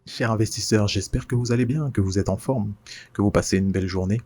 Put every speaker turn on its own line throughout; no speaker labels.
Chers investisseurs, j'espère que vous allez bien, que vous êtes en forme, que vous passez une belle journée.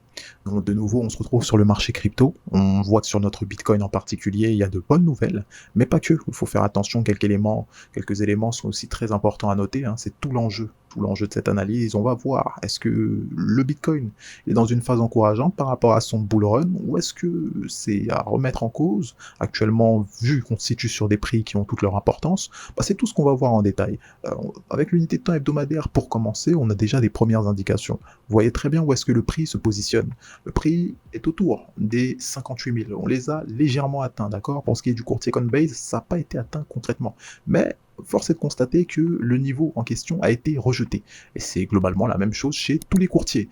Donc, de nouveau, on se retrouve sur le marché crypto. On voit que sur notre Bitcoin en particulier, il y a de bonnes nouvelles, mais pas que. Il faut faire attention, quelques éléments sont aussi très importants à noter, hein. C'est tout l'enjeu de cette analyse. On va voir, est-ce que le Bitcoin est dans une phase encourageante par rapport à son bull run, ou est-ce que c'est à remettre en cause, actuellement, vu qu'on se situe sur des prix qui ont toute leur importance. C'est tout ce qu'on va voir en détail. Euh, Avec l'unité de temps hebdomadaire, pour commencer, on a déjà des premières indications. Vous voyez très bien où est-ce que le prix se positionne. Le prix est autour des 58 000. On les a légèrement atteints, d'accord. Pour ce qui est du courtier Coinbase, ça n'a pas été atteint concrètement. Mais force est de constater que le niveau en question a été rejeté. Et c'est globalement la même chose chez tous les courtiers.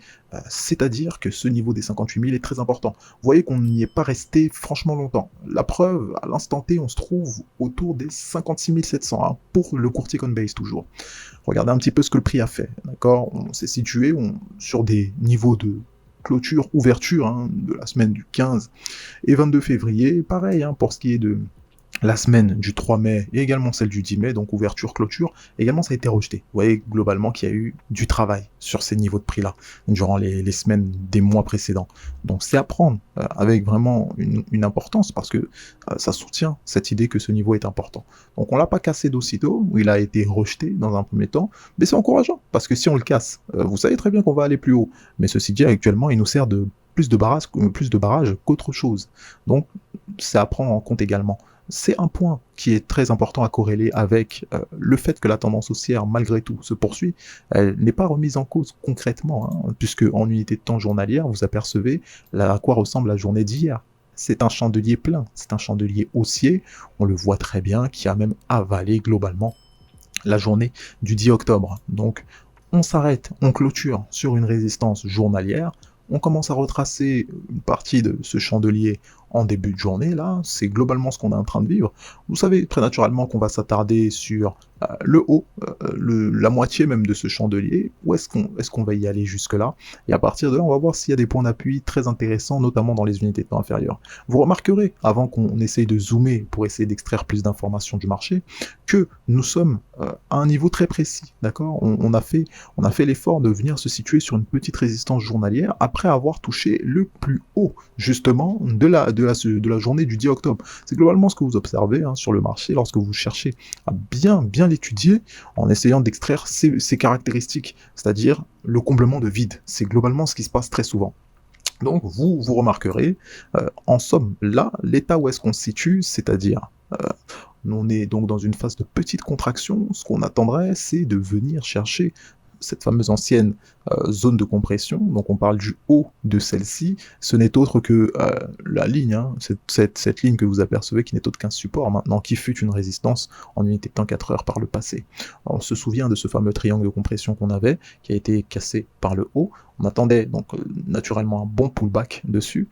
C'est-à-dire que ce niveau des 58 000 est très important. Vous voyez qu'on n'y est pas resté franchement longtemps. La preuve, à l'instant T, on se trouve autour des 56 700, hein, pour le courtier Coinbase toujours. Regardez un petit peu ce que le prix a fait, d'accord. On s'est situé sur des niveaux de clôture, ouverture, hein, de la semaine du 15 et 22 février. Pareil, hein, pour ce qui est de la semaine du 3 mai et également celle du 10 mai, donc ouverture, clôture, également ça a été rejeté. Vous voyez globalement qu'il y a eu du travail sur ces niveaux de prix-là, durant les semaines des mois précédents. Donc c'est à prendre avec vraiment une importance, parce que ça soutient cette idée que ce niveau est important. Donc on l'a pas cassé d'aussitôt, où il a été rejeté dans un premier temps, mais c'est encourageant, parce que si on le casse, vous savez très bien qu'on va aller plus haut. Mais ceci dit, actuellement, il nous sert de plus de barrage qu'autre chose. Donc c'est à prendre en compte également. C'est un point qui est très important à corréler avec le fait que la tendance haussière, malgré tout, se poursuit. Elle n'est pas remise en cause concrètement, hein, puisque en unité de temps journalière, vous apercevez à quoi ressemble la journée d'hier. C'est un chandelier plein, c'est un chandelier haussier, on le voit très bien, qui a même avalé globalement la journée du 10 octobre. Donc on s'arrête, on clôture sur une résistance journalière, on commence à retracer une partie de ce chandelier en début de journée, là, c'est globalement ce qu'on est en train de vivre. Vous savez très naturellement qu'on va s'attarder sur le haut, la moitié même de ce chandelier. Où est-ce qu'on va y aller jusque-là? Et à partir de là, on va voir s'il y a des points d'appui très intéressants, notamment dans les unités de temps inférieures. Vous remarquerez, avant qu'on essaye de zoomer pour essayer d'extraire plus d'informations du marché, que nous sommes à un niveau très précis, d'accord. On a fait l'effort de venir se situer sur une petite résistance journalière après avoir touché le plus haut, justement, de la journée du 10 octobre. C'est globalement ce que vous observez, hein, sur le marché lorsque vous cherchez à bien l'étudier en essayant d'extraire ses caractéristiques, c'est-à-dire le comblement de vide. C'est globalement ce qui se passe très souvent. Donc vous remarquerez, en somme, là, l'état où est-ce qu'on se situe, c'est-à-dire on est donc dans une phase de petite contraction. Ce qu'on attendrait, c'est de venir chercher cette fameuse ancienne zone de compression. Donc on parle du haut de celle-ci. Ce n'est autre que la ligne, hein, cette ligne que vous apercevez, qui n'est autre qu'un support maintenant, qui fut une résistance en unité de temps 4 heures par le passé. On se souvient de ce fameux triangle de compression qu'on avait, qui a été cassé par le haut. On attendait donc naturellement un bon pullback dessus.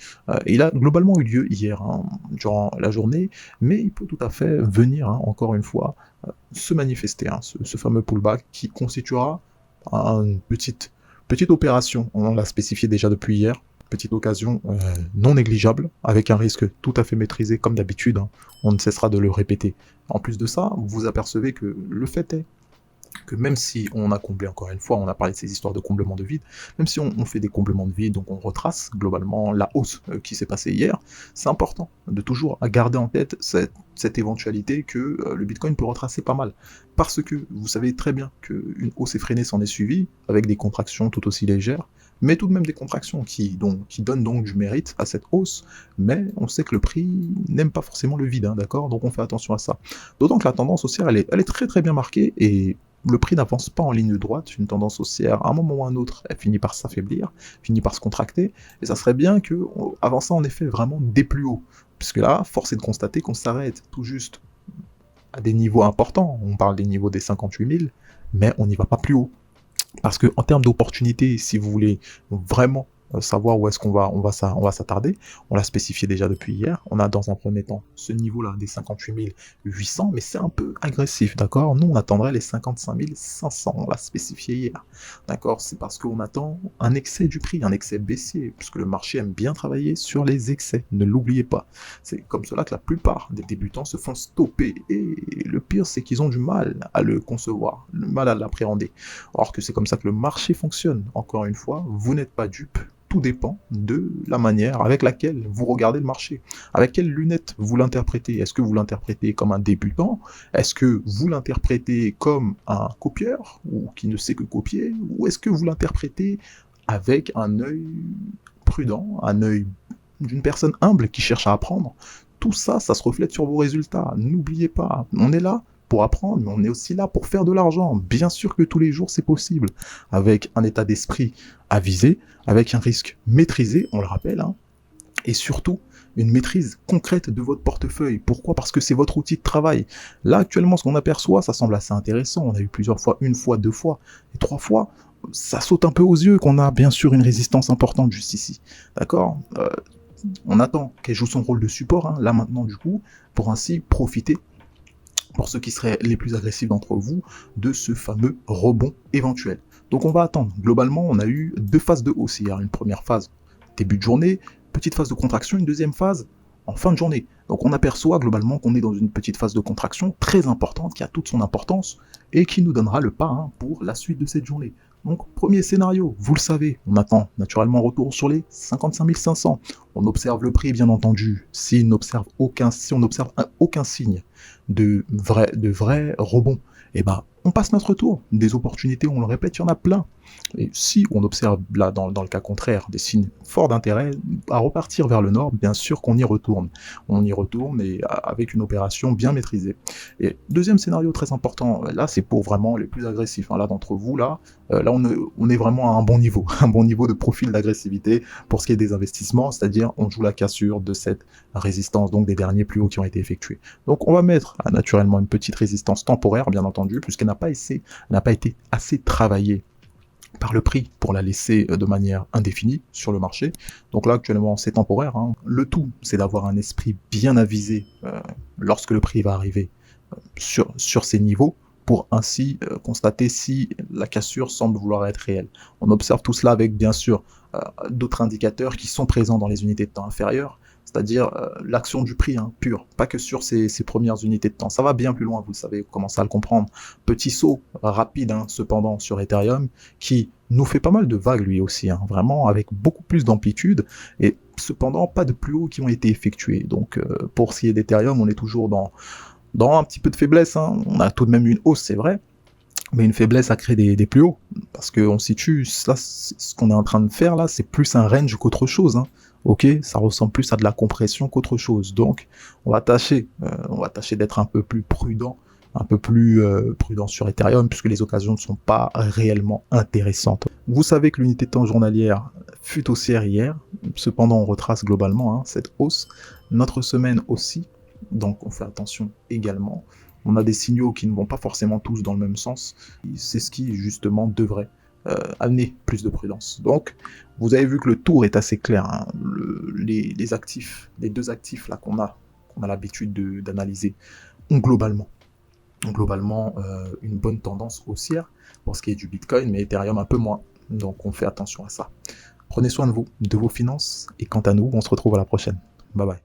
Et il a globalement eu lieu hier, hein, durant la journée, mais il peut tout à fait venir, hein, encore une fois, se manifester, hein, ce fameux pullback qui constituera une petite opération. On l'a spécifié déjà depuis hier. Petite occasion non négligeable, avec un risque tout à fait maîtrisé comme d'habitude, hein. On ne cessera de le répéter. En plus de ça, vous apercevez que le fait est que même si on a comblé, encore une fois, on a parlé de ces histoires de comblement de vide, même si on fait des comblements de vide, donc on retrace globalement la hausse qui s'est passée hier, c'est important de toujours garder en tête cette éventualité que le Bitcoin peut retracer pas mal. Parce que vous savez très bien qu'une hausse effrénée s'en est suivie, avec des contractions tout aussi légères, mais tout de même des contractions qui donnent donc du mérite à cette hausse, mais on sait que le prix n'aime pas forcément le vide, hein, d'accord. Donc on fait attention à ça. D'autant que la tendance haussière, elle est très très bien marquée, et le prix n'avance pas en ligne droite. Une tendance haussière, à un moment ou à un autre, elle finit par s'affaiblir, finit par se contracter, et ça serait bien que, avant ça, en effet, vraiment des plus hauts. Puisque là, force est de constater qu'on s'arrête tout juste à des niveaux importants. On parle des niveaux des 58 000, mais on n'y va pas plus haut. Parce que en termes d'opportunités, si vous voulez vraiment savoir où est-ce qu'on va s'attarder. On l'a spécifié déjà depuis hier. On a dans un premier temps ce niveau-là des 58 800, mais c'est un peu agressif, d'accord? Nous, on attendrait les 55 500, on l'a spécifié hier, d'accord? C'est parce qu'on attend un excès du prix, un excès baissier, puisque le marché aime bien travailler sur les excès, ne l'oubliez pas. C'est comme cela que la plupart des débutants se font stopper, et le pire, c'est qu'ils ont du mal à le concevoir, du mal à l'appréhender. Or que c'est comme ça que le marché fonctionne. Encore une fois, vous n'êtes pas dupe. Tout dépend de la manière avec laquelle vous regardez le marché. Avec quelles lunettes vous l'interprétez? Est-ce que vous l'interprétez comme un débutant? Est-ce que vous l'interprétez comme un copieur ou qui ne sait que copier? Ou est-ce que vous l'interprétez avec un œil prudent, un œil d'une personne humble qui cherche à apprendre? Tout ça, ça se reflète sur vos résultats. N'oubliez pas, on est là pour apprendre, mais on est aussi là pour faire de l'argent. Bien sûr que tous les jours, c'est possible, avec un état d'esprit avisé, avec un risque maîtrisé, on le rappelle, hein, et surtout une maîtrise concrète de votre portefeuille. Pourquoi? Parce que c'est votre outil de travail. Là, actuellement, ce qu'on aperçoit, ça semble assez intéressant. On a eu plusieurs fois, une fois, deux fois, et trois fois. Ça saute un peu aux yeux qu'on a bien sûr une résistance importante juste ici. D'accord? On attend qu'elle joue son rôle de support, hein, là maintenant du coup, pour ainsi profiter, pour ceux qui seraient les plus agressifs d'entre vous, de ce fameux rebond éventuel. Donc on va attendre. Globalement, on a eu deux phases de hausse hier. Une première phase début de journée, petite phase de contraction, une deuxième phase en fin de journée. Donc on aperçoit globalement qu'on est dans une petite phase de contraction très importante, qui a toute son importance, et qui nous donnera le pas, hein, pour la suite de cette journée. Donc premier scénario, vous le savez, on attend naturellement retour sur les 55 500. On observe le prix, bien entendu. Si on n'observe aucun signe de vrai rebond, eh ben, on passe notre tour. Des opportunités, on le répète, il y en a plein. Et si on observe, là, dans le cas contraire, des signes forts d'intérêt à repartir vers le nord, bien sûr qu'on y retourne. On y retourne, et avec une opération bien maîtrisée. Et deuxième scénario très important, là, c'est pour vraiment les plus agressifs. Hein. Là, d'entre vous, là, on est vraiment à un bon niveau, un bon niveau de profil d'agressivité pour ce qui est des investissements, c'est-à-dire on joue la cassure de cette résistance, donc des derniers plus hauts qui ont été effectués. Donc on va mettre naturellement une petite résistance temporaire, bien entendu, puisqu'elle n'a pas été assez travaillée par le prix pour la laisser de manière indéfinie sur le marché. Donc là, actuellement, c'est temporaire. Hein. Le tout, c'est d'avoir un esprit bien avisé lorsque le prix va arriver sur ces niveaux, pour ainsi constater si la cassure semble vouloir être réelle. On observe tout cela avec, bien sûr, d'autres indicateurs qui sont présents dans les unités de temps inférieures, c'est-à-dire l'action du prix, hein, pure, pas que sur ces premières unités de temps. Ça va bien plus loin, vous le savez, vous commencez à le comprendre. Petit saut rapide, hein, cependant, sur Ethereum, qui nous fait pas mal de vagues lui aussi, hein, vraiment avec beaucoup plus d'amplitude, et cependant pas de plus hauts qui ont été effectués. Donc pour ce qui est d'Ethereum, on est toujours dans un petit peu de faiblesse, hein. On a tout de même une hausse, c'est vrai, mais une faiblesse à créer des plus hauts, parce qu'on situe, ça, ce qu'on est en train de faire là, c'est plus un range qu'autre chose, hein. Ok, ça ressemble plus à de la compression qu'autre chose, donc on va tâcher d'être un peu plus prudent, prudent sur Ethereum, puisque les occasions ne sont pas réellement intéressantes. Vous savez que l'unité de temps journalière fut haussière hier, cependant on retrace globalement, hein, cette hausse, notre semaine aussi, donc on fait attention également. On a des signaux qui ne vont pas forcément tous dans le même sens. C'est ce qui justement devrait amener plus de prudence. Donc vous avez vu que le tour est assez clair. Hein. Les actifs, les deux actifs là qu'on a l'habitude d'analyser, ont globalement une bonne tendance haussière pour ce qui est du Bitcoin, mais Ethereum un peu moins. Donc on fait attention à ça. Prenez soin de vous, de vos finances, et quant à nous, on se retrouve à la prochaine. Bye bye.